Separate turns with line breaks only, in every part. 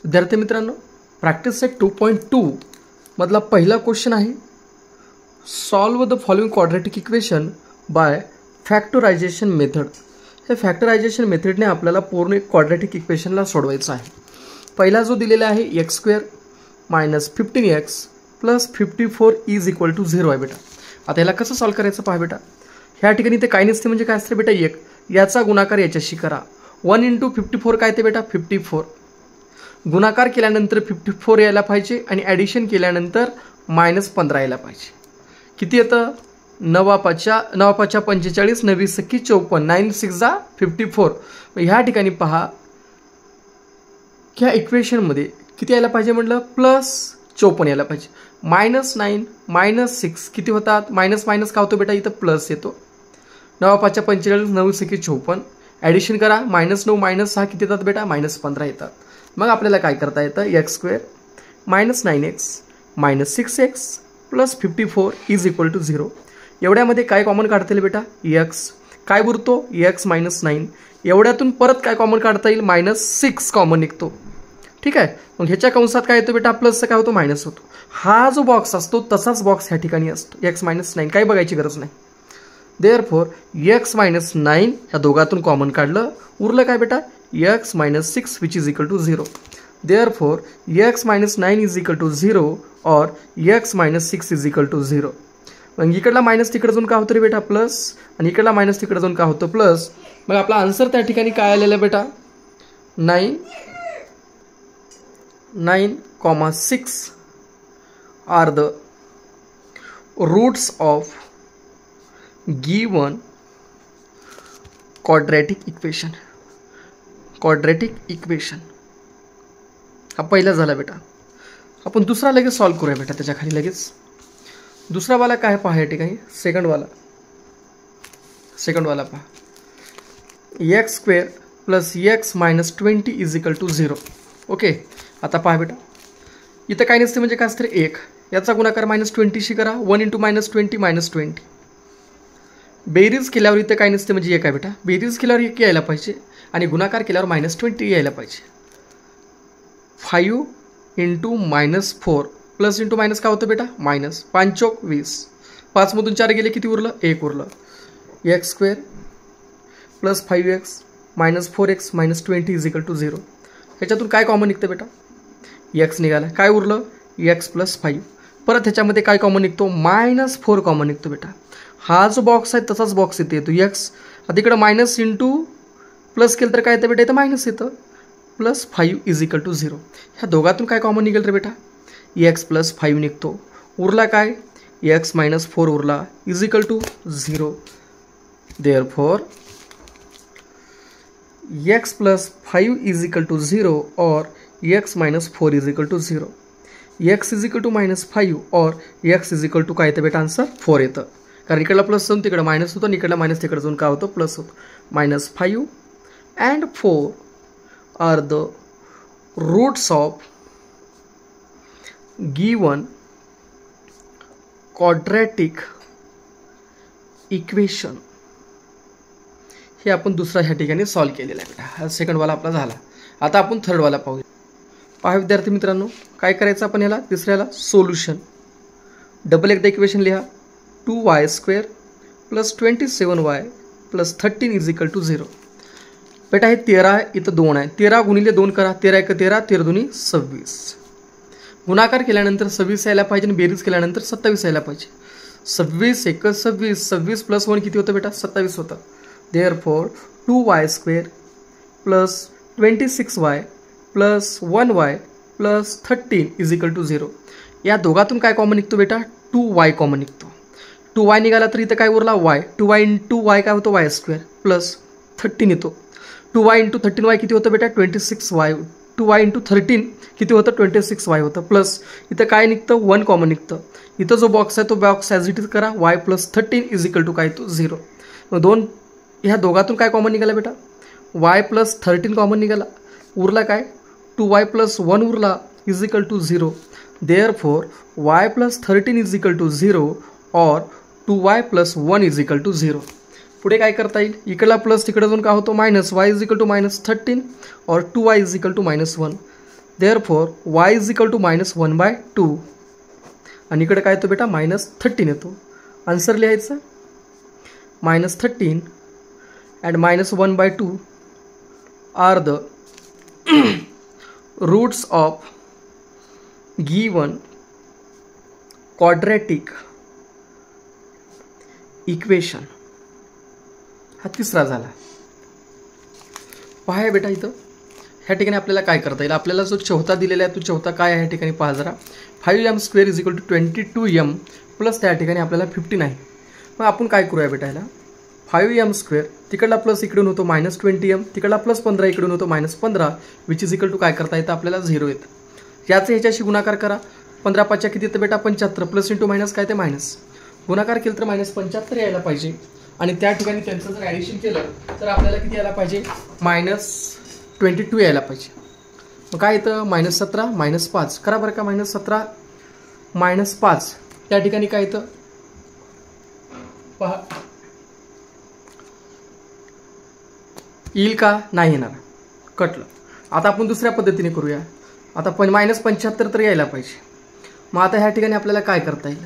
विद्यार्थी मित्रांनो, practice set 2.2 मधला पहिला क्वेश्चन आहे, solve the following quadratic equation by factorisation method. हे फॅक्टरायझेशन मेथडने आपल्याला पूर्ण क्वाड्रॅटिक इक्वेशनला सोडवायचं आहे. पहिला जो दिलेला आहे x² minus 15x plus 54 is equal to 0 आहे बेटा. आता याला कसं सॉल्व करायचं पहा बेटा. ह्या ठिकाणी ते काय नसते म्हणजे काय असते बेटा, 1 याचा गुणाकार याच्याशी करा. 1 × 54 काय ते बेटा 54. गुणाकार केल्यानंतर 54 यायला पाहिजे आणि ॲडिशन केल्यानंतर -15 यायला पाहिजे. किती येतं, 9 5 45, 9 6 54, 9 6 54. ह्या ठिकाणी पहा, ह्या इक्वेशनमध्ये किती यायला पाहिजे म्हटलं, +54 यायला पाहिजे. -9 -6 किती होतात, मायनस मायनस का होतो बेटा, इथं प्लस येतो. 9 5 45, 9 6 54. ॲडिशन करा, -9 -6 किती येतात बेटा, -15 येतात. मग आपल्याला काय करता येतं, x² - 9x - 6x plus 54 is equal to 0. एवढ्यामध्ये काय कॉमन काढता येईल बेटा, x काय उरतो, x - 9. एवढ्यातून परत काय कॉमन काढता येईल, -6 कॉमन निघतो. ठीक आहे. मग ह्याच्या कंसात काय येतो बेटा, प्लसचा काय होतो, मायनस होतो. हा जो बॉक्स असतो तसाच बॉक्स ह्या ठिकाणी असतो, x - 9 काही बघायची गरज नाही. देअरफॉर x - 9 ह्या दोघातून कॉमन काढलं, उरलं काय बेटा, x - 6 which is equal to 0. Therefore x - 9 is equal to 0 और x - 6 इज इक्वल टू 0. मग इकडला मायनस तिकडे जाऊन काय होतं रे बेटा, प्लस, आणि इकडला मायनस तिकडे जाऊन काय होतं, प्लस. मग आपला आन्सर त्या ठिकाणी काय आलेला बेटा, 9,6 are the roots of given quadratic equation. Quadratic equation हा पहिला झाला बेटा. आपण दुसरा लगेच सॉल्व करूया बेटा. त्याच्या खाली लगेच दुसरा वाला काय पहा, या ठिकाणी सेकंड वाला पहा, x² plus x - 20 is equal to 0. Okay. आता पहा बेटा, इथं काय नसते म्हणजे काय असतं, 1 याचा गुणाकार -20शी करा. 1 × -20 -20. बेरीज केल्यावर इथं काय नसते म्हणजे 1 आहे बेटा. बेरीज केल्यावर 1 यायला पाहिजे आणि गुणाकार केल्यावर -20 यायला पाहिजे. 5 × -4 प्लस इंटू मायनस काय होतं बेटा, -5 × 20. 5 मधून 4 गेले, किती उरलं, 1 उरलं. x² plus 5x - 4x - 20 is equal to 0. ह्याच्यातून काय कॉमन निघतं बेटा, x निघाला. काय उरलं, x + 5. परत ह्याच्यामध्ये काय कॉमन निघतो, -4 कॉमन निघतो बेटा. हा जो बॉक्स आहे तसाच बॉक्स इथे येतो, x. आता इकडं मायनस इंटू प्लस केलं तर काय येतं बेटा, इथं मायनस येतं. +5 इज इक्वल टू 0. ह्या दोघातून काय कॉमन निघेल रे बेटा, x + 5 निघतो. उरला काय, x - 4 उरला, is equal to 0. Therefore x + 5 is equal to 0 और x - 4 is equal to 0. x is equal to -5 और x इज इक्वल टू काय येतं बेटा, आन्सर 4 येतं. कारण इकडला प्लस जाऊन तिकडे मायनस होतं आणि इकडला मायनस तिकडे जाऊन काय होतं, प्लस होतं. -5 and 4 are the roots of given quadratic equation. हे आपण दुसरा ह्या ठिकाणी सॉल्व केलेला आहे बेटा. हा सेकंड वाला आपला झाला. आता आपण थर्ड वाला पाहूया. पहा विद्यार्थी मित्रांनो, काय करायचं आपण याला, तिसऱ्याला सोल्युशन. डबल एकदा इक्वेशन लिहा, 2y² plus 27y plus 13 is equal to 0. बेटा हे 13 आहे, इथं 2 आहे. 13 × 2 करा, 13 × 13, 13 × 2 = 26. गुणाकार केल्यानंतर 26 यायला पाहिजे आणि बेरीज केल्यानंतर 27 यायला पाहिजे. 26 × 1 = 26, 26 + 1 किती होतं बेटा, 27 होतं. Therefore 2y² plus 26y plus 1y plus 13 is equal to 0. या दोघातून काय कॉमन निघतो बेटा, 2y कॉमन निघतो. 2y निघाला तर इथं काय उरला, y. 2y × y काय होतं, y² प्लस 13 येतो. 2y × 13y किती होतं बेटा, 26y. 2y × 13 किती होतं, 26y होतं. प्लस इथं काय निघतं, 1 कॉमन निघतं. इथं जो बॉक्स आहे तो बॉक्स ॲज इट इज करा, y + 13 इज इक्वल टू काय तो 0. मग ह्या दोघातून काय कॉमन निघाला बेटा, y + 13 कॉमन निघाला. उरला काय, 2y + 1 उरला, is equal to 0. Therefore y + 13 is equal to 0 और 2y + 1 इज इक्वल टू 0. पुढे काय करता येईल, इकडला प्लस तिकडे जाऊन काय होतो, minus. y is equal to -13 और 2y is equal to -1. Therefore y is equal to -1/2 आणि इकडे काय येतो बेटा -13 येतो. आन्सर लिहायचं -13 and -1/2 are the roots of given quadratic equation. हा तिसरा झाला. पहा बेटा इथं ह्या ठिकाणी आपल्याला काय करता येईल. आपल्याला जो चौथा दिलेला आहे तो चौथा काय आहे ह्या ठिकाणी पहा जरा. 5m² is equal to 22m plus त्या ठिकाणी आपल्याला 15 आहे. मग आपण काय करूया बेटा ह्याला 5m² तिकडला प्लस इकडून होतो -20m तिकडला +15 इकडून होतो -15 विच इज इक्वल टू काय करता येतं आपल्याला 0 येतं. याचं ह्याच्याशी गुणाकार करा. 15 5 किती येतं बेटा 75 प्लस इंटू मायनस काय ते मायनस. गुणाकार केलं तर -75 यायला पाहिजे आणि त्या ठिकाणी त्यांचं जर ॲडिशन केलं तर आपल्याला किती यायला पाहिजे -22 यायला पाहिजे. मग काय येतं -17 -5 करा बरं का. -17 -5 त्या ठिकाणी काय येतं पहा. येईल का नाही येणार कटलं. आता आपण दुसऱ्या पद्धतीने करूया. आता -75 तर यायला पाहिजे. मग आता ह्या ठिकाणी आपल्याला काय करता येईल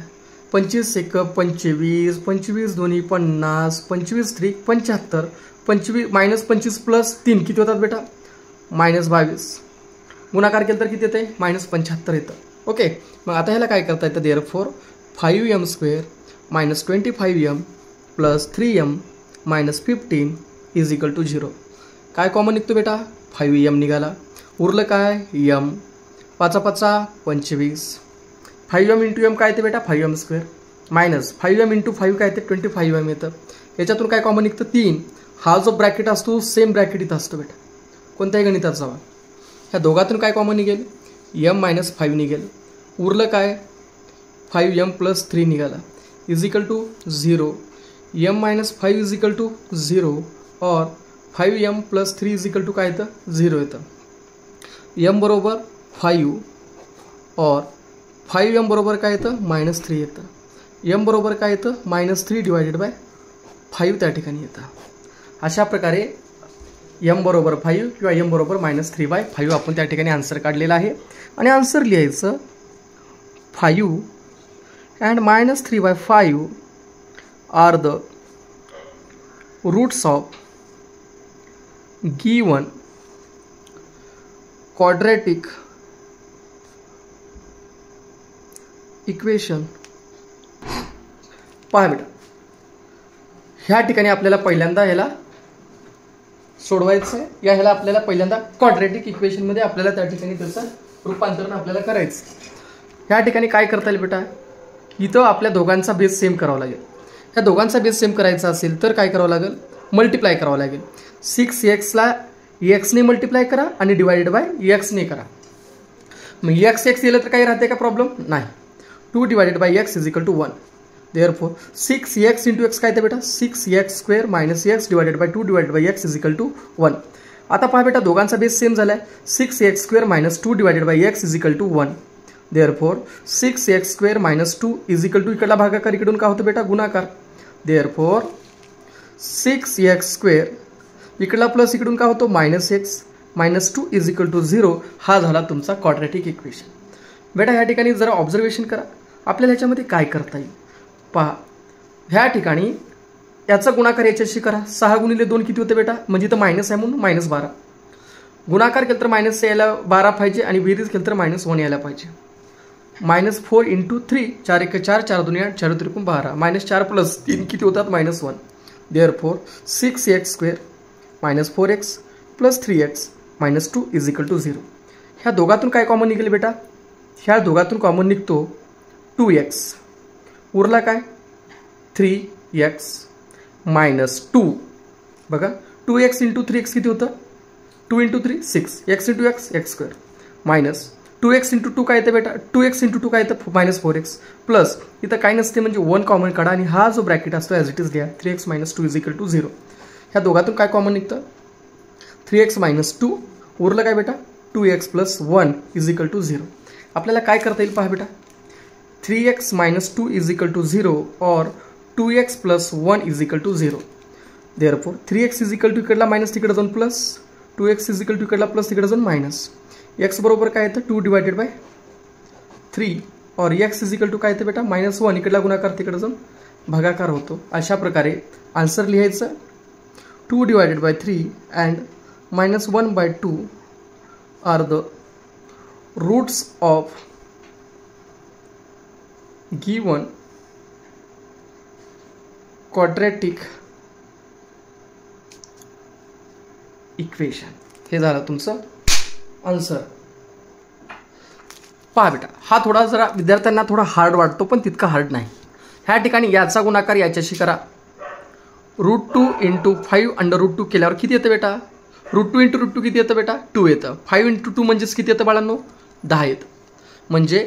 25 × 1 25 25 दोन्ही 50 25 × 3 75 25 -25 + 3 किती होतात बेटा -22. गुणाकार केलं तर किती येते -75 येतं. ओके. मग आता ह्याला काय करता येतं therefore 5m² -25m + 3m -15 is equal to 0. काय कॉमन निघतो बेटा 5m निघाला. उरलं काय m 5 5 25 5m × m काय येते बेटा 5m² मायनस 5m × 5 काय येते 25m येतं. याच्यातून काय कॉमन निघतं 3. हा जो ब्रॅकेट असतो सेम ब्रॅकेट इथं असतो बेटा कोणत्याही गणितात जावा. ह्या दोघातून काय कॉमन निघेल m - 5 निघेल. उरलं काय 5m + 3 निघाला is equal to 0. m - 5 is equal to 0 और 5m + 3 इज इक्वल टू काय येतं 0 येतं. m बरोबर 5 और 5m बरोबर काय येतं -3 येतं. m बरोबर काय येतं -3 / 5 त्या ठिकाणी येतं. अशा प्रकारे m बरोबर 5 किंवा m बरोबर -3/5 आपण त्या ठिकाणी आन्सर काढलेला आहे. आणि आन्सर लिहायचं 5 and -3/5 are the roots of given quadratic equation. पहा बेटा ह्या ठिकाणी आपल्याला पहिल्यांदा ह्याला सोडवायचं आहे. ह्याला आपल्याला पहिल्यांदा क्वाड्रॅटिक इक्वेशनमध्ये आपल्याला त्या ठिकाणी त्याचं रूपांतरण आपल्याला करायचं. ह्या ठिकाणी काय करता येईल बेटा इथं आपल्या दोघांचा बेस सेम करावा लागेल. ह्या दोघांचा बेस सेम करायचा असेल तर काय करावं लागेल मल्टिप्लाय करावं लागेल. 6x ला x ने मल्टिप्लाय करा आणि डिवायडेड बाय x ने करा. मग x येलं तर काही राहते का प्रॉब्लेम नाही. 2 / x is equal to 1. Therefore 6x × x काय येतं बेटा 6x² - x divided by 2 / x is equal to 1. आता पहा बेटा दोघांचा बेस सेम झालाय 6x² - 2 / x is equal to 1. Therefore 6x² - 2 is equal to इकडला भागाकार इकडून काय होतं बेटा गुणाकार. देअरफॉर 6x² इकडला प्लस इकडून काय होतो -x -2 इज इक्वल टू 0. हा झाला तुमचा क्वाड्रॅटिक इक्वेशन. बेटा ह्या ठिकाणी जरा ऑब्झर्वेशन करा आपल्याला ह्याच्यामध्ये काय करता येईल. पहा ह्या ठिकाणी याचा गुणाकार याच्याशी करा. 6 × 2 किती होते बेटा म्हणजे इथं मायनस आहे म्हणून -12. गुणाकार केलं तर मायनस यायला 12 पाहिजे आणि बेरीज केलं तर -1 यायला पाहिजे. -4 × 3 4 × 1 4 4 2 8 4 3 12 -4 + 3 किती होतात -1. Therefore 6x² - 4x + 3x - 2 is equal to 0. ह्या दोघातून काय कॉमन निघेल बेटा ह्या दोघातून कॉमन निघतो 2x. उरला काय 3x - 2. बघा 2x × 3x किती होतं 2 × 3 6 x × x x² minus 2x × 2 काय येतं बेटा 2x × 2 काय येतं -4x प्लस इथं काय नसते म्हणजे 1 कॉमन काढा आणि हा जो ब्रॅकेट असतो ॲज इट इज घ्या 3x - 2 इज इक्वल टू 0. ह्या दोघातून काय कॉमन निघतं 3x - 2. उरलं काय बेटा 2x + 1 इज इक्वल टू 0. आपल्याला काय करता येईल पहा बेटा 3x - 2 इज इक्वल टू 0 और 2x + 1 is equal to 0. Therefore 3x is equal to इकडला मायनस तिकडे जाऊन plus 2x is equal to इकडला प्लस तिकडे जाऊन मायनस एक्स बरोबर काय येतं 2 डिवायडेड बाय 3 और एक्स इज इक्वल टू काय येतं बेटा -1, इकडला गुणाकार तिकडे जाऊन भागाकार होतो. अशा प्रकारे आन्सर लिहायचं 2 divided by 3 and -1/2 are the roots of given quadratic equation. हे झालं तुमचं आन्सर. पहा बेटा, हा थोडा जरा विद्यार्थ्यांना थोडा हार्ड वाटतो, पण तितका हार्ड नाही. ह्या ठिकाणी याचा गुणाकार याच्याशी करा. √2 × 5 √2 केल्यावर किती येतं बेटा? √2 × √2 किती येतं बेटा? 2 येतं. 5 × 2 म्हणजेच किती येतं बाळांनो? 10 येतं. म्हणजे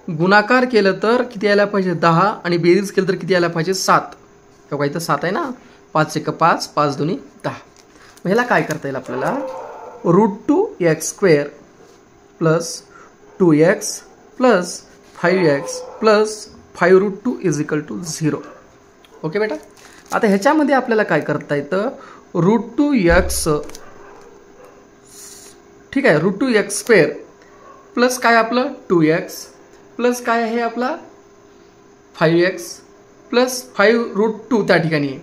गुणाकार केलं तर किती यायला पाहिजे? 10 आणि बेरीज केलं तर किती यायला पाहिजे? 7. तेव्हा इथं 7 आहे ना. 5 × 5 5 × 2 10. मग ह्याला काय करता येईल आपल्याला? √2x² + 2x + 5x + 5√2 = 0. ओके बेटा. आता ह्याच्यामध्ये आपल्याला काय करता येतं? √2x ठीक आहे, √2x² प्लस काय आपलं 2x प्लस काय आहे आपला 5x प्लस 5√2 त्या ठिकाणी आहे.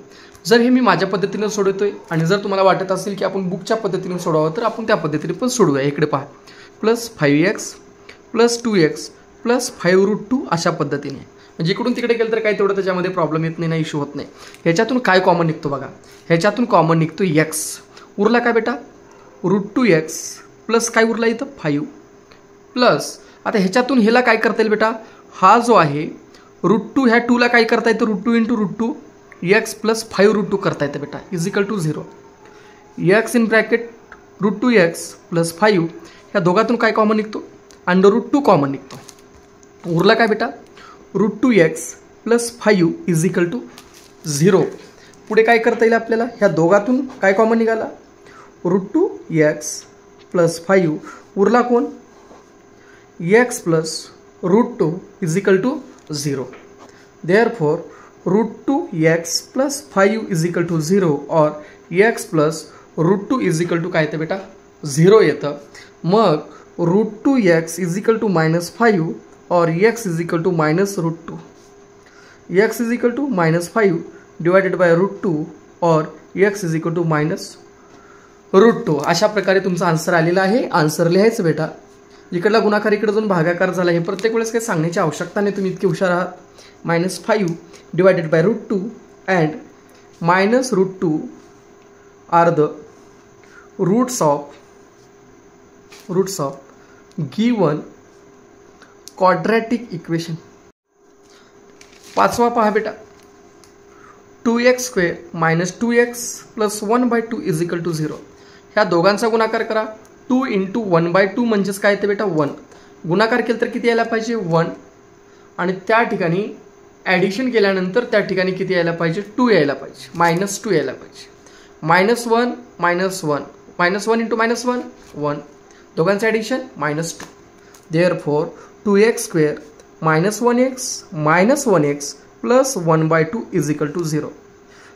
जर हे मी माझ्या पद्धतीने सोडवतोय आणि जर तुम्हाला वाटत असेल की आपण बुकच्या पद्धतीने सोडवावं तर आपण त्या पद्धतीने पण सोडवूया. इकडे पहा, plus 5x plus 2x plus 5√2 अशा पद्धतीने. म्हणजे इकडून तिकडे गेलं तर काही तेवढं त्याच्यामध्ये प्रॉब्लेम येत नाही, इश्यू होत नाही. ह्याच्यातून काय कॉमन निघतो बघा? ह्याच्यातून कॉमन निघतो x. उरला काय बेटा? √2x प्लस काय उरला इथं 5 प्लस. आता ह्याच्यातून ह्याला काय करता येईल बेटा? हा जो आहे √2 ह्या 2ला काय करता येतं? √2 × √2 x प्लस 5√2 करता येतं बेटा = 0. x in bracket √2x plus 5 ह्या दोघातून काय कॉमन निघतो? √2 कॉमन निघतो. उरला काय बेटा? √2x plus 5 = 0. पुढे काय करता येईल आपल्याला? ह्या दोघातून काय कॉमन निघाला? √2x प्लस 5 उरला कोण? x plus √2 = 0. Therefore √2x plus 5 = 0 और x प्लस √2 = काय येतं बेटा? 0 येतं. मग √2x = -5 और x = -√2. x = -5 डिवायडेड बाय √2 और x = -√2. अशा प्रकारे तुमचा आन्सर आलेला आहे. आन्सर लिहायचं बेटा. इकडला गुणाकार इकडे जाऊन भागाकार झाला. हे प्रत्येक वेळेस काही सांगण्याची आवश्यकता नाही, तुम्ही इतके हुशार आहात. -5 divided by √2 and -√2 are the roots of given quadratic equation. पाचवा पहा बेटा, 2x² - 2x + 1/2 = 0. ह्या दोघांचा गुणाकार करा. 2 × 1/2 म्हणजेच काय येतं बेटा? 1. गुणाकार केलं तर किती यायला पाहिजे? 1. आणि त्या ठिकाणी ॲडिशन केल्यानंतर त्या ठिकाणी किती यायला पाहिजे? 2 यायला पाहिजे, -2 यायला पाहिजे. -1 -1 -1 × -1 1. दोघांचं addition -2. Therefore 2x² - 1x - 1x + 1/2 = 0.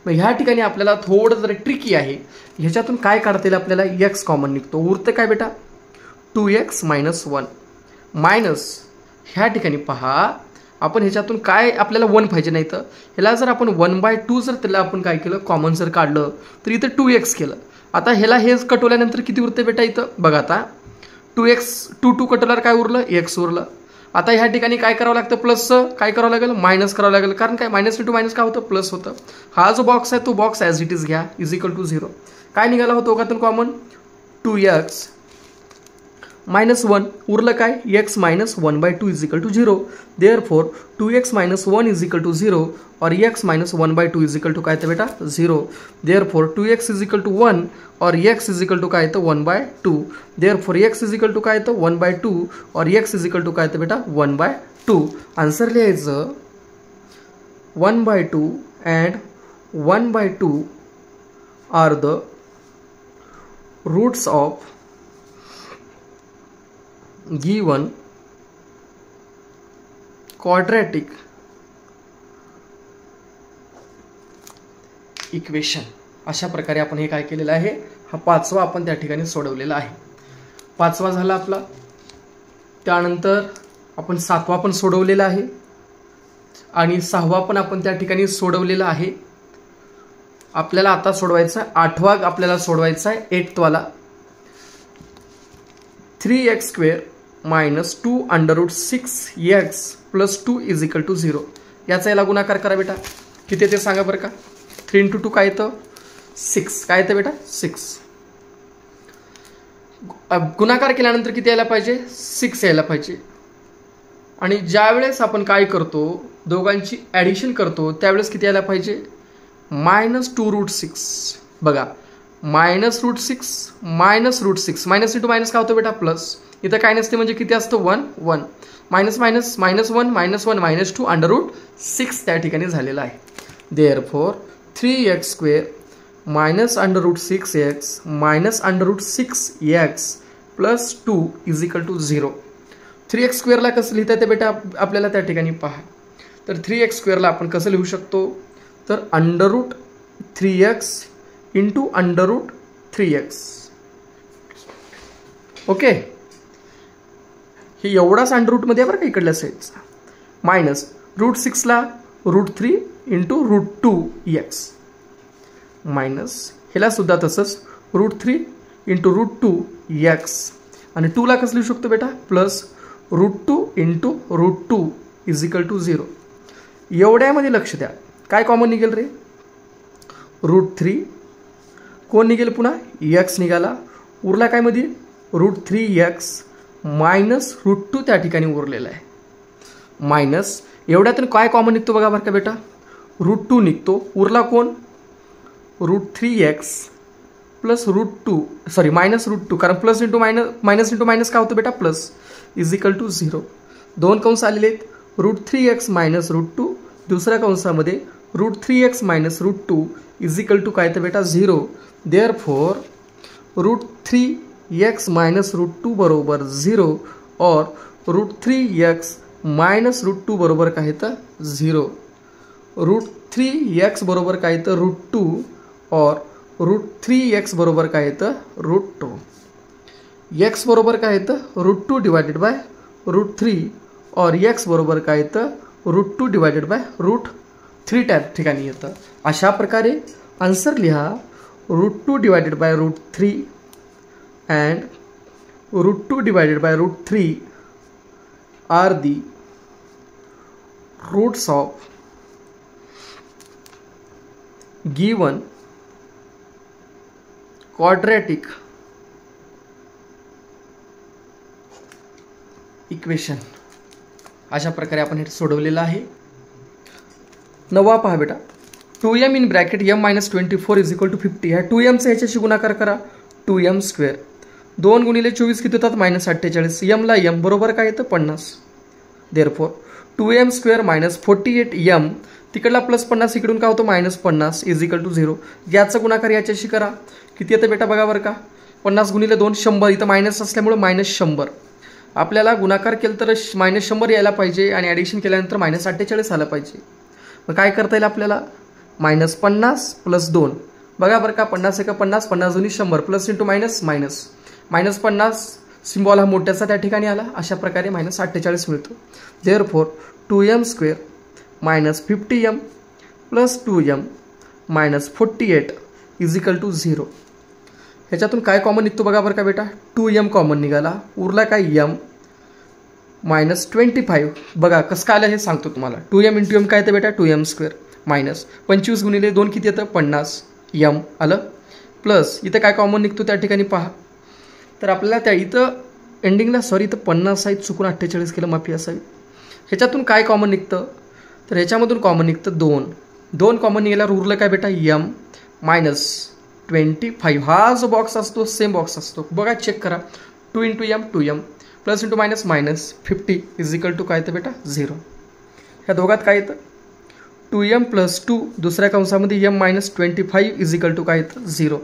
मग ह्या ठिकाणी आपल्याला थोडं जरा ट्रिकी आहे. ह्याच्यातून काय काढता येईल आपल्याला? x कॉमन निघतो. उरतं काय बेटा? 2x - 1 मायनस ह्या ठिकाणी पहा, आपण ह्याच्यातून काय आपल्याला 1 पाहिजे नाही तर ह्याला जर आपण 1/2 जर त्याला आपण काय केलं कॉमन जर काढलं तर इथं 2x केलं. आता ह्याला हेच कटवल्यानंतर किती उरते बेटा? इथं बघा, आता 2 कटवल्यावर काय उरलं? x उरलं. आता ह्या ठिकाणी काय करावं लागतं? प्लसचं काय करावं लागेल? मायनस करावं लागेल. कारण काय मायनस × मायनस काय होतं? प्लस होतं. हा जो बॉक्स आहे तो बॉक्स ॲज इट इज घ्या = 0. काय निघाला होतो दोघातून कॉमन? 2x - 1 उरलं काय? x - 1/2 = 0. देअरफॉर 2x - 1 = 0 और x - 1/2 = काय येतं बेटा? 0. देअरफॉर 2x = 1 और x = काय येतं? 1/2. देअरफॉर x = काय येतं? 1/2 और x = काय येतं बेटा? 1/2. आन्सर लिहायचं 1/2 and 1/2 are the roots of given quadratic equation. अशा प्रकारे आपण हे काय केलेलं आहे? हा पाचवा आपण त्या ठिकाणी सोडवलेला आहे. 5वा झाला आपला. त्यानंतर आपण 7वा पण सोडवलेला आहे आणि 6वा पण आपण त्या ठिकाणी सोडवलेला आहे. आपल्याला आता सोडवायचा 8वा आपल्याला सोडवायचा आहे 8th वाला. 3x² minus 2 under root 6x plus 2 is equal to 0. याचा याला गुणाकार करा बेटा. किती ते सांगा बरं का. 3 × 2 काय येतं 6. काय येतं बेटा 6. गुणाकार केल्यानंतर किती यायला पाहिजे 6 यायला पाहिजे. आणि ज्यावेळेस आपण काय करतो दोघांची ॲडिशन करतो त्यावेळेस किती यायला पाहिजे -2√6. बघा -√6 -√6 मायनस इंटू मायनस काय होतं बेटा प्लस. इथं काय नसते म्हणजे किती असतं 1 1 मायनस मायनस -1 -1 -2 √6 त्या ठिकाणी झालेलं आहे. Therefore 3x² minus √6x minus √6x plus 2 is equal to 0. 3x² ला कसं लिहिता येतं बेटा आपल्याला त्या ठिकाणी पहा. तर 3x² ला आपण कसं लिहू शकतो तर √3x इंटू √3x. ओके. हे एवढाच अंडररूटमध्ये बरं का इकडल्या साईडचा. मायनस √6 ला √3 इंटू √2x मायनस ह्याला सुद्धा तसंच √3 इंटू √2x आणि 2 ला कसं लिहू शकतो बेटा plus √2 into √2 is equal to 0. एवढ्यामध्ये लक्ष द्या काय कॉमन निघेल रे √3 कोण निघेल पुन्हा x निघाला. उरला काय मध्ये √3x मायनस √2 त्या ठिकाणी उरलेला आहे. मायनस एवढ्यातून काय कॉमन निघतो बघा बरं का बेटा √2 निघतो. उरला कोण √3x प्लस √2 सॉरी मायनस √2 कारण plus into minus into minus काय होतं बेटा प्लस इज इक्वल टू 0. 2 कंस आलेले आहेत √3x मायनस √2 दुसऱ्या कंसामध्ये √3x minus √2 is equal to काय तर बेटा 0. देअरफॉर √3x मायनस √2 बरोबर 0 और √3x मायनस √2 बरोबर काय तर 0. √3x बरोबर काय तर √2 और √3x बरोबर काय तर √2. x बरोबर काय तर √2 डिवायडेड बाय √3 और x बरोबर काय तर √2 डिवायडेड बाय √3 त्या ठिकाणी येतं. अशा प्रकारे आन्सर लिहा √2 divided by √3 and √2 divided by √3 are the roots of given quadratic equation. अशा प्रकारे आपण हे सोडवलेलं आहे. 9वा पहा बेटा 2m in bracket m minus 24 is equal to 50. ह्या 2m चा ह्याच्याशी गुणाकार करा 2m². 2 गुणिले 24 किती होतात -48. m ला m बरोबर काय येतं 50. देअरफॉर 2m² मायनस 48m तिकडला +50 इकडून काय होतं -50 इज इक्वल टू 0. याचा गुणाकार याच्याशी करा किती येतं बेटा बघा बरं का 50 गुणिले 2 100. इथं मायनस असल्यामुळे -100. आपल्याला गुणाकार केलं तर -100 यायला पाहिजे आणि ॲडिशन केल्यानंतर -48 आलं पाहिजे. मग काय करता येईल आपल्याला -50 + 2 बघा बरं का 50 × 50 50 × 100 plus into minus minus -50 symbol हा मोठ्याचा त्या ठिकाणी आला. अशा प्रकारे -48 मिळतो. Therefore 2m² minus 50m plus 2m minus 48 is equal to 0. ह्याच्यातून काय कॉमन निघतो बघा बरं का बेटा 2m कॉमन निघाला. उरला काय m -25. बघा कसं काय आलं हे सांगतो तुम्हाला. 2m × m काय येतं बेटा 2m² मायनस 25 गुणिले 2 किती येतं 50 m आलं प्लस इथं काय कॉमन निघतो त्या ठिकाणी पहा. तर आपल्याला त्या इथं एंडिंगला सॉरी इथं 50 आहेत चुकून 48 केलं माफी असावी. ह्याच्यातून काय कॉमन निघतं तर ह्याच्यामधून कॉमन निघतं 2 कॉमन निघाल्यावर उरलं काय बेटा m -25. हा जो बॉक्स असतो सेम बॉक्स असतो बघा चेक करा 2 × m 2m plus into minus minus 50 is equal to काय येतं बेटा 0. ह्या दोघात काय येतं 2m + 2 दुसऱ्या कंसामध्ये m -25 इज इक्वल टू काय येतं 0.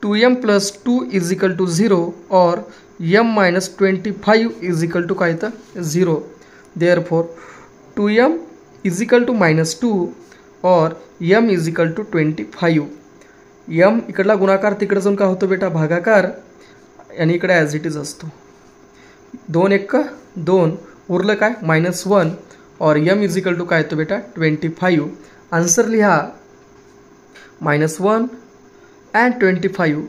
2m + 2 इज इक्वल टू 0 और m -25 इज इक्वल टू काय येतं 0. Therefore 2m is equal to -2 और m is equal to 25. m इकडला गुणाकार तिकडे जाऊन काय होतो बेटा भागाकार आणि इकडे ॲज इट इज असतो. 2 1 2 उरलं काय -1 और m इज इक्वल टू काय येतो बेटा 25. आन्सर लिहा -1 and 25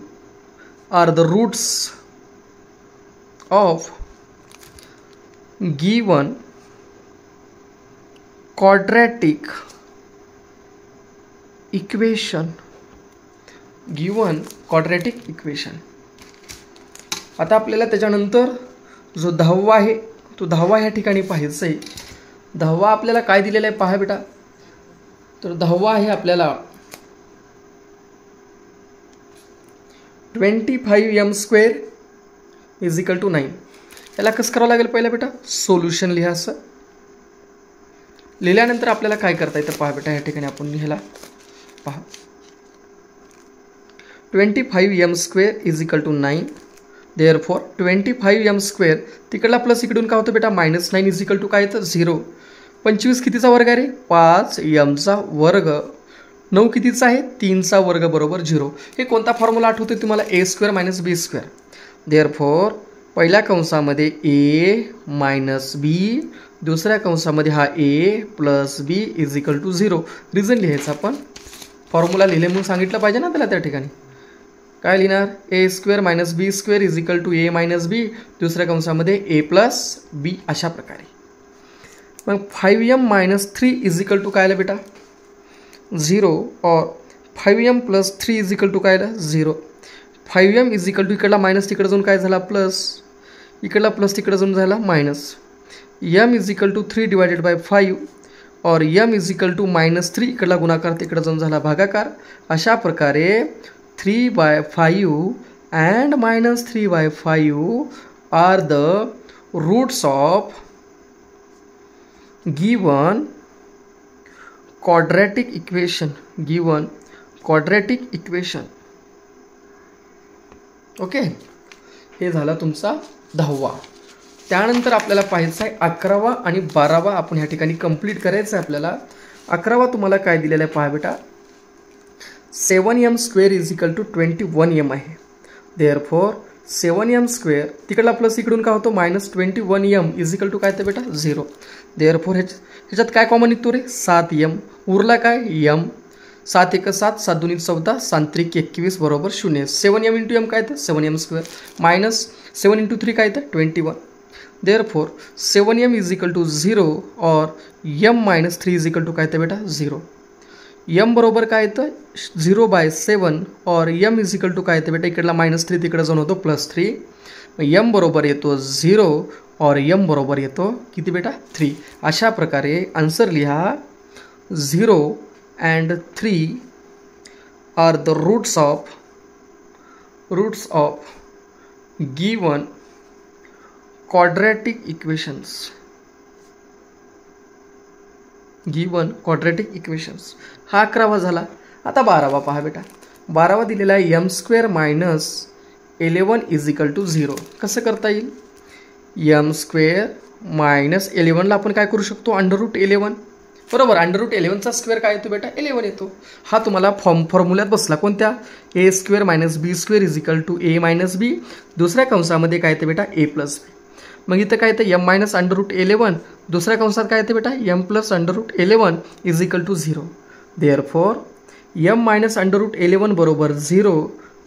are the roots of given quadratic equation. Given quadratic equation. आता आपल्याला त्याच्यानंतर जो 10वा आहे तो 10वा ह्या ठिकाणी पाहायचा आहे. 10वा आपल्याला काय दिलेला आहे पहा बेटा. तर 10वा आहे आपल्याला 25m² इज इक्वल टू 9. याला कसं करावं लागेल पहिला बेटा सोल्युशन लिहा. असं लिहिल्यानंतर आपल्याला काय करता येतं पहा बेटा. या ठिकाणी आपण लिहायला पहा 25m² is equal to 9. Therefore 25m² तिकडला प्लस इकडून काय होतं बेटा -9 इज इक्वल टू काय येतं 0. 25 कितीचा वर्ग आहे रे 5m चा वर्ग. 9 कितीचा आहे 3चा वर्ग बरोबर 0. हे कोणता फॉर्म्युला आठवते तुम्हाला a² - b². देअरफॉर पहिल्या कंसामध्ये a - b दुसऱ्या कंसामध्ये हा a + b is equal to 0. Reason लिहायचं आपण फॉर्म्युला लिहिले म्हणून सांगितलं पाहिजे ना त्याला. त्या ठिकाणी काय लिहिणार a² - b² is equal to a - b दुसऱ्या कंसामध्ये a + b अशा प्रकारे. मग 5m - 3 इज इक्वल टू काय आलं बेटा 0 और 5m + 3 इज इक्वल टू काय आलं 0. 5m इज इक्वल टू इकडला मायनस तिकडे जाऊन काय झाला प्लस. इकडला प्लस तिकडे जाऊन झाला minus. m is equal to 3 divided by 5 और m इज इक्वल टू -3 इकडला गुणाकार तिकडे जाऊन झाला भागाकार. अशा प्रकारे 3/5 and -3/5 are the roots of given quadratic equation. given quadratic equation. Okay हे झाला तुमचा 10वा. त्यानंतर आपल्याला पाहायचं आहे 11वा आणि 12वा. आपण ह्या ठिकाणी कंप्लीट करायचं आहे आपल्याला. 11वा तुम्हाला काय दिलेला आहे पहा बेटा 7m² is equal to 21m आहे. देअरफॉर 7m² तिकडला प्लस इकडून काय होतो -21m इज इक्वल टू काय तर बेटा 0. देअरफॉर ह्याच्यात काय कॉमन निघतो रे 7m उरला काय m. 7 1 7 7 2 14 7 3 21 बरोबर 0. 7m × m काय तर 7m² -7 × 3 काय तर 21. Therefore 7m is equal to 0 और m - 3 इज इक्वल टू काय तर बेटा 0. m बरोबर काय येतं 0/7 और m इज इक्वल टू काय येतं बेटा इकडला -3 तिकडे जाऊन होतो +3. m बरोबर येतो 0 और m बरोबर येतो किती बेटा 3. अशा प्रकारे आन्सर लिहा 0 and 3 are the roots of given quadratic equations. given quadratic equations. हा 11वा झाला. आता 12वा पहा बेटा. 12वा दिलेला आहे m² - 11 इज इक्वल टू 0. कसं करता येईल m² - 11 ला आपण काय करू शकतो √11 बरोबर. √11चा स्क्वेअर काय येतो बेटा 11 येतो. हा तुम्हाला फॉर्म्युल्यात बसला कोणत्या a² - b² is equal to a - b दुसऱ्या कंसामध्ये काय येते बेटा a + b. मग इथं काय येतं m - √11 दुसऱ्या कंसात काय येते बेटा m + √11 is equal to 0. Therefore m - √11 बरोबर 0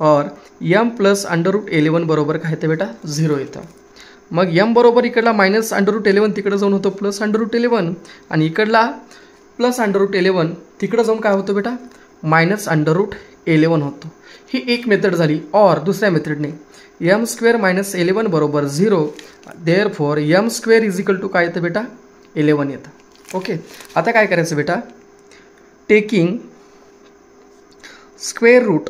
और m + √11 बरोबर काय येते बेटा 0 येतं. मग m बरोबर इकडला -√11 तिकडे जाऊन होतो +√11 आणि इकडला +√11 तिकडे जाऊन काय होतं बेटा -√11 होतो. ही एक मेथड झाली. और दुसऱ्या मेथडने m² - 11 बरोबर 0. Therefore m² is equal to काय येतं बेटा 11 येतं. ओके आता काय करायचं बेटा taking square root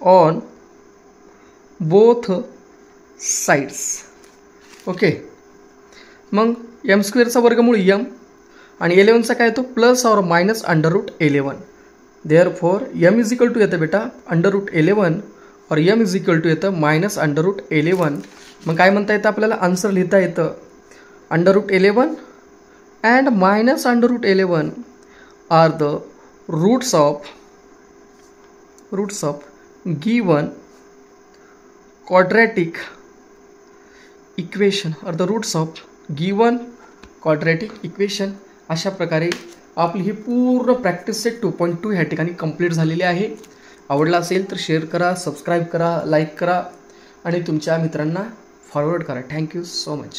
on both sides. Okay मग m² वर्गमूळ m आणि 11चा काय येतो प्लस और minus √11. Therefore m is equal to येतं बेटा √11 और m इज इक्वल टू येतं -√11. मग काय म्हणता येतं आपल्याला आन्सर लिहिता येतं √11 and -√11 are the roots of given quadratic equation or the roots of given quadratic equation. अशा प्रकारे आपली ही पूर्ण प्रॅक्टिस सेट 2.2 ह्या ठिकाणी कंप्लीट झालेली आहे. आवडला असेल तर शेअर करा, सबस्क्राईब करा, लाईक करा आणि तुमच्या मित्रांना फॉरवर्ड करा. Thank you so much.